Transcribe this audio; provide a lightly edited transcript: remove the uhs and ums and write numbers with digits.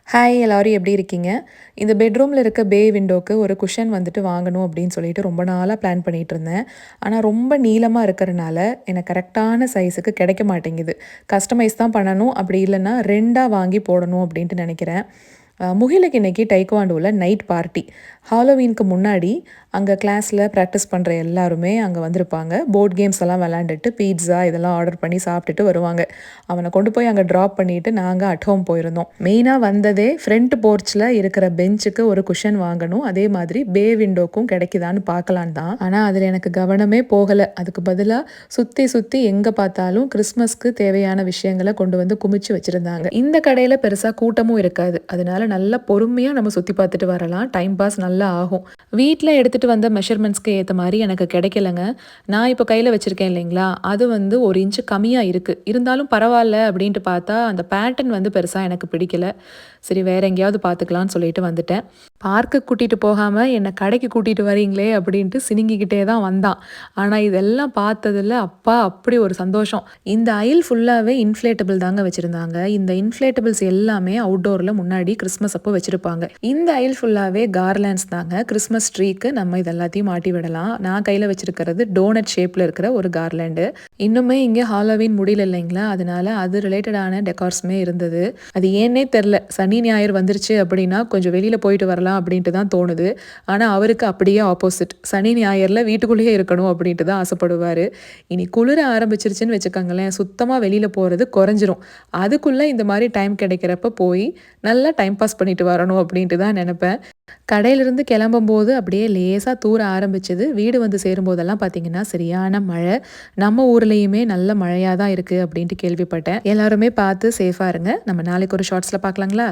Hi எல்லாரும் எப்படி இருக்கீங்க? இந்த பெட்ரூமில் இருக்க பே விண்டோக்கு ஒரு குஷன் வந்துட்டு வாங்கணும் அப்படின்னு சொல்லிட்டு ரொம்ப நாளாக பிளான் பண்ணிட்டு இருந்தேன். ஆனால் ரொம்ப நீளமாக இருக்கிறனால எனக்கு கரெக்டான சைஸுக்கு கிடைக்க மாட்டேங்குது. கஸ்டமைஸ் தான் பண்ணணும், அப்படி இல்லைன்னா ரெண்டாக வாங்கி போடணும் அப்படின்ட்டு நினைக்கிறேன். முகிலுக்கு இன்னைக்கு டைக்வாண்டோவில் நைட் பார்ட்டி. ஹாலோவீனுக்கு முன்னாடி அங்கே கிளாஸில் ப்ராக்டிஸ் பண்ணுற எல்லாருமே அங்கே வந்திருப்பாங்க. போர்ட் கேம்ஸ் எல்லாம் விளாண்டுட்டு பீட்ஸா இதெல்லாம் ஆர்டர் பண்ணி சாப்பிட்டுட்டு வருவாங்க. அவனை கொண்டு போய் அங்கே ட்ராப் பண்ணிவிட்டு நாங்கள் அட் ஹோம் போயிருந்தோம். மெயினாக வந்ததே ஃப்ரண்ட் போர்ச்சில் இருக்கிற பெஞ்சுக்கு ஒரு குஷன் வாங்கணும், அதே மாதிரி பே விண்டோக்கும் கிடைக்குதான்னு பார்க்கலான் தான். ஆனால் அதில் எனக்கு கவனமே போகலை. அதுக்கு பதிலாக சுற்றி சுற்றி எங்கே பார்த்தாலும் கிறிஸ்மஸ்க்கு தேவையான விஷயங்களை கொண்டு வந்து குமிச்சு வச்சுருந்தாங்க. இந்த கடையில் பெருசாக கூட்டமும் இருக்காது, அதனால நல்லா பொறுமையாக நம்ம சுற்றி பார்த்துட்டு வரலாம். டைம் பாஸ் நல்லா ஆகும். வீட்டில் எடுத்துகிட்டு வந்த மெஷர்மெண்ட்ஸ்க்கு ஏற்ற மாதிரி எனக்கு கிடைக்கலங்க. நான் இப்போ கையில் வச்சுருக்கேன் இல்லைங்களா, அது வந்து 1 இன்ச்சு கம்மியாக இருக்குது. இருந்தாலும் பரவாயில்ல அப்படின்ட்டு பார்த்தா அந்த பேட்டர்ன் வந்து பெருசாக எனக்கு பிடிக்கல. சரி வேற எங்கேயாவது பார்த்துக்கலான்னு சொல்லிட்டு வந்துட்டேன். பார்க்குக்கு கூட்டிகிட்டு போகாமல் என்னை கடைக்கு கூட்டிகிட்டு வரீங்களே அப்படின்ட்டு சினிங்கிக்கிட்டே தான் வந்தான். ஆனால் இதெல்லாம் பார்த்ததில் அப்பா அப்படி ஒரு சந்தோஷம். இந்த அயில் ஃபுல்லாகவே இன்ஃப்ளேட்டபிள் தாங்க வச்சுருந்தாங்க. இந்த இன்ஃப்ளேட்டபிள்ஸ் எல்லாமே அவுட்டோரில் முன்னாடி கிறிஸ்மஸ் அப்போ வச்சுருப்பாங்க. இந்த அயில் ஃபுல்லாகவே கார்லாண்ட்ஸ் தாங்க. கிறிஸ்மஸ் ட்ரீக்கு நம்ம இது எல்லாத்தையும் மாட்டி விடலாம். நான் கையில் வச்சுருக்கிறது டோனட் ஷேப்பில் இருக்கிற ஒரு கார்லாண்டு. இன்னுமே இங்கே ஹாலோவீன் முடியல இல்லைங்களா, அதனால அது ரிலேட்டடான டெக்கார்ஸுமே இருந்தது. அது ஏன்னே தெரில, சனி ஞாயிறு வந்துருச்சு அப்படின்னா கொஞ்சம் வெளியில் போயிட்டு வரலாம் அப்படின்ட்டு தான் தோணுது. ஆனால் அவருக்கு அப்படியே ஆப்போசிட். சனி ஞாயிறில் வீட்டுக்குள்ளேயே இருக்கணும் அப்படின்ட்டு தான் ஆசைப்படுவார். இனி குளிர ஆரம்பிச்சிருச்சுன்னு வச்சுக்கோங்களேன், சுத்தமாக வெளியில் போகிறது குறைஞ்சிரும். அதுக்குள்ளே இந்த மாதிரி டைம் கிடைக்கிறப்ப போய் நல்லா டைம் பாஸ் பண்ணிட்டு வரணும் அப்படின்ட்டு தான் நினப்பேன். கடையிலிருந்து கிளம்பும்போது அப்படியே லேசாக தூர ஆரம்பிச்சது. வீடு வந்து சேரும்போதெல்லாம் பார்த்தீங்கன்னா சரியான மழை. நம்ம ஊர்லேயுமே நல்ல மழையாக தான் இருக்குது அப்படின்ட்டு கேள்விப்பட்டேன். எல்லாருமே பார்த்து சேஃபாக இருங்க. நம்ம நாளைக்கு ஒரு ஷார்ட்ஸில் பார்க்கலாங்களா?